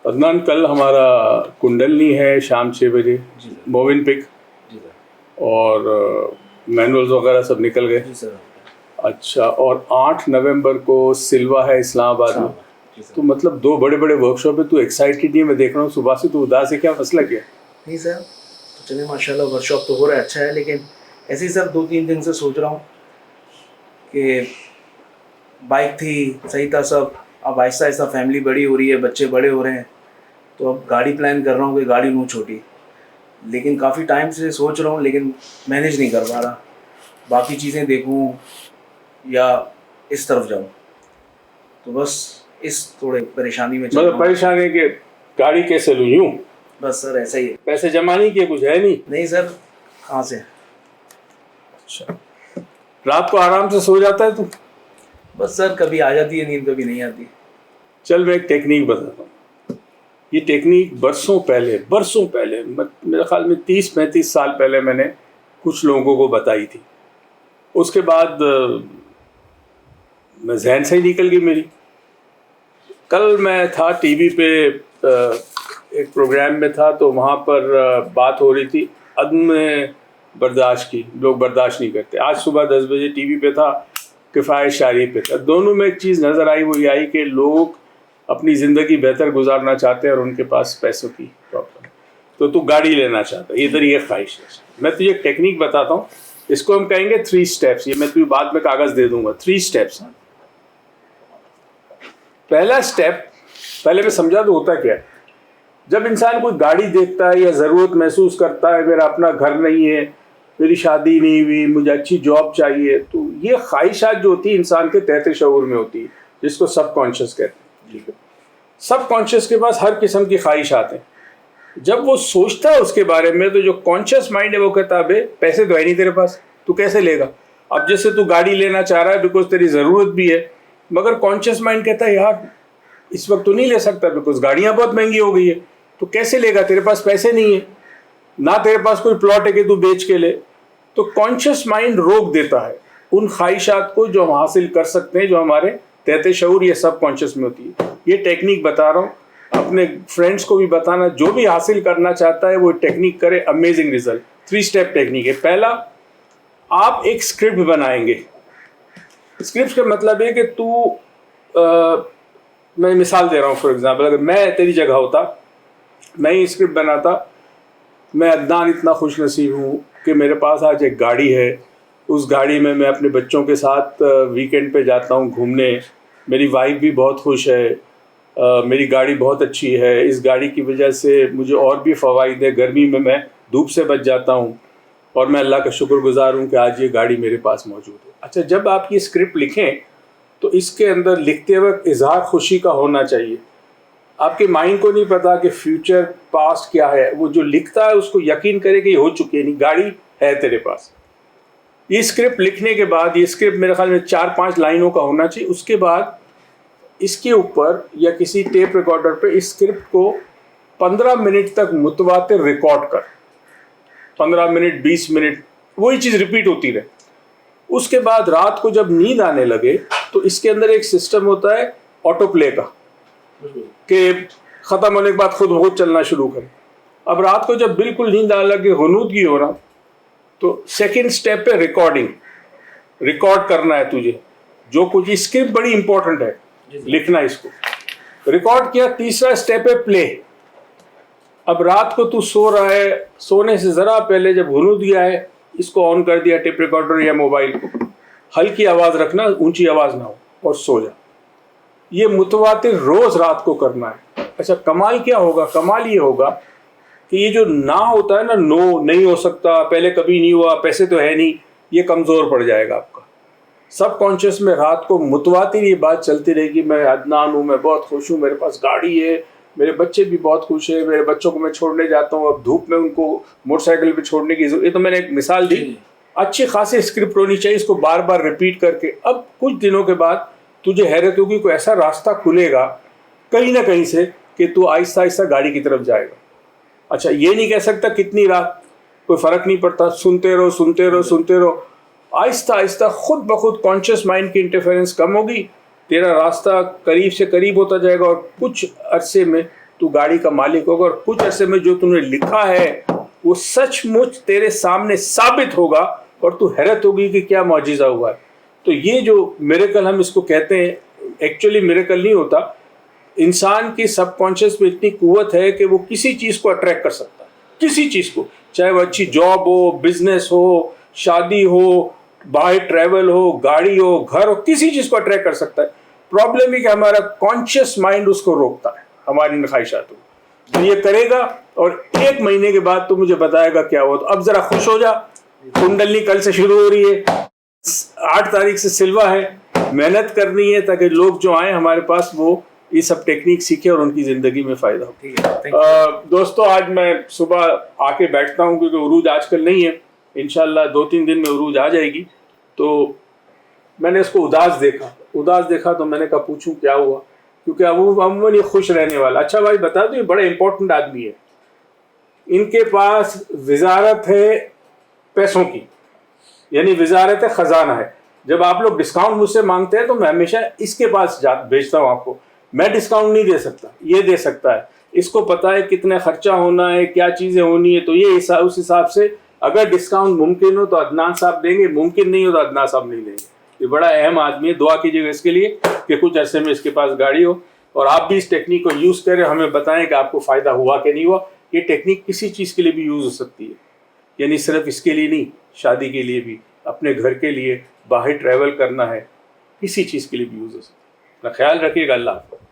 عدنان کل ہمارا کنڈلنی ہے شام 6 بجے، موون پک اور مینولز وغیرہ سب نکل گئے. جی سر. اچھا، اور 8 نومبر کو سلوا ہے اسلام آباد میں. تو مطلب 2 بڑے بڑے ورک شاپ ہے، تو ایکسائٹیڈ نہیں ہے. میں دیکھ رہا ہوں صبح سے تو اداس ہے، کیا مسئلہ کیا؟ نہیں سر، تو چلیں ماشاء اللہ ورک شاپ تو ہو رہا ہے، اچھا ہے، لیکن ایسے ہی سر 2-3 دن سے سوچ رہا ہوں کہ بائک تھی صحیح تھا سب، اب آہستہ آہستہ فیملی بڑی ہو رہی ہے، بچے بڑے ہو رہے ہیں، تو اب گاڑی پلان کر رہا ہوں کہ گاڑی لوں چھوٹی، لیکن کافی ٹائم سے سوچ رہا ہوں لیکن مینیج نہیں کر پا رہا. باقی چیزیں دیکھوں یا اس طرف جاؤں، تو بس اس تھوڑے پریشانی میں چل رہا ہوں. مطلب پریشانی کہ گاڑی کیسے لوں؟ یوں بس سر ایسا ہی ہے. پیسے جمع نہیں کیے؟ کچھ ہے نہیں سر، کہاں سے. اچھا، رات کو آرام سے سو جاتا ہے تو؟ بس سر کبھی آ جاتی ہے نیند، کبھی نہیں آتی. چل میں ایک ٹیکنیک بتاتا ہوں. یہ ٹیکنیک برسوں پہلے میرے خیال میں 30-35 سال پہلے میں نے کچھ لوگوں کو بتائی تھی. اس کے بعد میں ذہن سے ہی نکل گئی میری. کل میں تھا ٹی وی پہ ایک پروگرام میں تھا، تو وہاں پر بات ہو رہی تھی عدم برداشت کی. لوگ برداشت نہیں کرتے. آج صبح 10 بجے ٹی وی پہ تھا، کفایت شعری پہ تھا. دونوں میں ایک چیز نظر آئی، وہ یہ آئی کہ لوگ اپنی زندگی بہتر گزارنا چاہتے ہیں اور ان کے پاس پیسوں کی پرابلم، تو گاڑی لینا چاہتا ہے. یہ ادھر یہ خواہش ہے. میں تجھے ایک ٹیکنیک بتاتا ہوں، اس کو ہم کہیں گے 3 اسٹیپس. یہ میں تجھے بعد میں کاغذ دے دوں گا. 3 اسٹیپس. پہلا اسٹیپ، پہلے میں سمجھا تو ہوتا کیا ہے. جب انسان کوئی گاڑی دیکھتا ہے یا ضرورت محسوس کرتا ہے، میرا اپنا گھر نہیں ہے، میری شادی نہیں ہوئی، مجھے اچھی جاب چاہیے، تو یہ خواہشات جو ہوتی ہیں انسان کے تحت شعور میں ہوتی ہے، جس کو سب کانشیس کہتے ہیں. سب کانشیس کے پاس ہر قسم کی خواہشات ہیں. جب وہ سوچتا ہے اس کے بارے میں، تو جو کانشیس مائنڈ ہے وہ کہتا ہے بے پیسے تو ہے نہیں تیرے پاس، تو کیسے لے گا. اب جیسے تو گاڑی لینا چاہ رہا ہے بیکاز تیری ضرورت بھی ہے، مگر کانشیس مائنڈ کہتا ہے یار اس وقت تو نہیں لے سکتا بیکاز گاڑیاں بہت مہنگی ہو گئی ہے. تو کیسے لے گا، تیرے پاس پیسے نہیں ہیں، نہ تیرے پاس کوئی پلاٹ ہے کہ تو بیچ کے لے. تو کانشیس مائنڈ روک دیتا ہے ان خواہشات کو جو ہم حاصل کر سکتے ہیں، جو ہمارے تحت شعور یا سب کانشیس میں ہوتی ہے. یہ ٹیکنیک بتا رہا ہوں، اپنے فرینڈس کو بھی بتانا، جو بھی حاصل کرنا چاہتا ہے وہ ٹیکنیک کرے. Amazing result. 3 اسٹیپ ٹیکنیک ہے. پہلا، آپ ایک اسکرپٹ بنائیں گے. اسکرپٹ کا مطلب ہے کہ میں مثال دے رہا ہوں. فار ایگزامپل، اگر میں تیری جگہ ہوتا، میں ہی اسکرپٹ بناتا. میں عدنان اتنا خوش نصیب ہوں کہ میرے پاس آج ایک گاڑی ہے. اس گاڑی میں اپنے بچوں کے ساتھ ویکینڈ پہ جاتا ہوں گھومنے. میری وائف بھی بہت خوش ہے. میری گاڑی بہت اچھی ہے. اس گاڑی کی وجہ سے مجھے اور بھی فوائد ہے. گرمی میں دھوپ سے بچ جاتا ہوں، اور میں اللہ کا شکر گزار ہوں کہ آج یہ گاڑی میرے پاس موجود ہے. اچھا، جب آپ یہ اسکرپٹ لکھیں تو اس کے اندر لکھتے وقت اظہار خوشی کا ہونا چاہیے. آپ کے مائنڈ کو نہیں پتا کہ فیوچر پاسٹ کیا ہے. وہ جو لکھتا ہے اس کو یقین کرے کہ یہ ہو چکی ہے، نہیں گاڑی ہے تیرے پاس. یہ اسکرپٹ لکھنے کے بعد، یہ اسکرپٹ میرے خیال میں 4-5 لائنوں کا ہونا چاہیے. اس کے بعد اس کے اوپر یا کسی ٹیپ ریکارڈر پہ اس اسکرپٹ کو 15 منٹ تک متواتر ریکارڈ کر. 15 منٹ 20 منٹ وہی چیز ریپیٹ ہوتی رہے. اس کے بعد رات کو جب نیند آنے لگے تو اس کے اندر ایک سسٹم ہوتا ہے آٹو پلے کا، کہ ختم ہونے کے بعد خود چلنا شروع کرے. اب رات کو جب بالکل نیند آنے لگے، غنودگی ہو رہا، تو سیکنڈ سٹیپ پہ ریکارڈ کرنا ہے تجھے جو کچھ. اسکرپٹ بڑی امپورٹنٹ ہے، لکھنا اس کو. ریکارڈ کیا. تیسرا سٹیپ ہے پلے. اب رات کو تو سو رہا ہے، سونے سے ذرا پہلے جب غنودگی آئے اس کو آن کر دیا، ٹیپ ریکارڈر یا موبائل کو. ہلکی آواز رکھنا، اونچی آواز نہ ہو، اور سو جا. یہ متواتر روز رات کو کرنا ہے. اچھا، کمال کیا ہوگا؟ کمال یہ ہوگا کہ یہ جو نہ ہوتا ہے نا، نہیں ہو سکتا، پہلے کبھی نہیں ہوا، پیسے تو ہے نہیں، یہ کمزور پڑ جائے گا آپ کا. سب کانشیس میں رات کو متواتر یہ بات چلتی رہے گی، میں عدنان ہوں، میں بہت خوش ہوں، میرے پاس گاڑی ہے، میرے بچے بھی بہت خوش ہیں، میرے بچوں کو میں چھوڑنے جاتا ہوں، اب دھوپ میں ان کو موٹر سائیکل پہ چھوڑنے کی ضرورت. یہ تو میں نے ایک مثال دی. اچھی خاصی اسکرپٹ ہونی چاہیے. اس کو بار بار ریپیٹ کر کے اب کچھ دنوں کے بعد تجھے حیرت ہوگی، کوئی ایسا راستہ کھلے گا کہیں نہ کہیں سے کہ تو آہستہ آہستہ گاڑی کی طرف جائے گا. اچھا، یہ نہیں کہہ سکتا کتنی رات، کوئی فرق نہیں پڑتا. سنتے رہو. آہستہ آہستہ خود بخود کانشیس مائنڈ کی انٹرفیرنس کم ہوگی، تیرا راستہ قریب سے قریب ہوتا جائے گا، اور کچھ عرصے میں تو گاڑی کا مالک ہوگا, اور کچھ عرصے میں جو تم نے لکھا ہے وہ سچ مچ تیرے سامنے ثابت ہوگا اور تو حیرت ہوگی کہ کیا معجزہ ہوا ہے. تو یہ جو میریکل ہم اس کو کہتے ہیں, ایکچولی میریکل نہیں ہوتا, انسان کی سب کانشیس میں اتنی قوت ہے کہ وہ کسی چیز کو اٹریکٹ کر سکتا ہے, کسی چیز کو, چاہے وہ اچھی جاب ہو, بزنس ہو, شادی ہو, باہر ٹریول ہو, گاڑی ہو, گھر ہو, کسی چیز کو اٹریکٹ کر سکتا ہے. پرابلم ہے کہ ہمارا کانشیس مائنڈ اس کو روکتا ہے, ہماری خواہشات کو. تو یہ کرے گا اور 1 مہینے کے بعد تو مجھے بتائے گا کیا ہوا. تو اب ذرا خوش ہو جا, کنڈلنی کل سے شروع ہو رہی ہے, 8 تاریخ سے سلوا ہے, محنت کرنی ہے تاکہ لوگ جو آئیں ہمارے پاس وہ یہ سب ٹیکنیک سیکھیں اور ان کی زندگی میں فائدہ ہو. دوستو آج میں صبح آ کے بیٹھتا ہوں کیونکہ عروج آج کل نہیں ہے, انشاءاللہ 2-3 دن میں عروج آ جائے گی. تو میں نے اس کو اداس دیکھا تو میں نے کہا پوچھوں کیا ہوا, کیونکہ عموماً یہ خوش رہنے والا. اچھا بھائی بتا دو, یہ بڑا امپورٹنٹ آدمی ہے, ان کے پاس وزارت ہے پیسوں کی, یعنی وزارت خزانہ ہے. جب آپ لوگ ڈسکاؤنٹ مجھ سے مانگتے ہیں تو میں ہمیشہ اس کے پاس بھیجتا ہوں آپ کو. میں ڈسکاؤنٹ نہیں دے سکتا, یہ دے سکتا ہے. اس کو پتا ہے کتنا خرچہ ہونا ہے, کیا چیزیں ہونی ہے, تو یہ اس حساب سے اگر ڈسکاؤنٹ ممکن ہو تو عدنان صاحب دیں گے, ممکن نہیں ہو تو عدنان صاحب نہیں دیں گے. یہ بڑا اہم آدمی ہے, دعا کیجیے گا اس کے لیے کہ کچھ عرصے میں اس کے پاس گاڑی ہو, اور آپ بھی اس ٹیکنیک کو یوز کریں, ہمیں بتائیں کہ آپ کو فائدہ ہوا کہ نہیں ہوا. یہ ٹیکنیک کسی چیز کے لیے بھی یوز ہو سکتی ہے, یعنی صرف اس کے لیے نہیں, شادی کے لیے بھی, اپنے گھر کے لیے, باہر ٹریول کرنا ہے, کسی چیز کے لیے بھی یوز ہو سکتی ہے. اپنا خیال رکھیے گا. اللہ حافظ.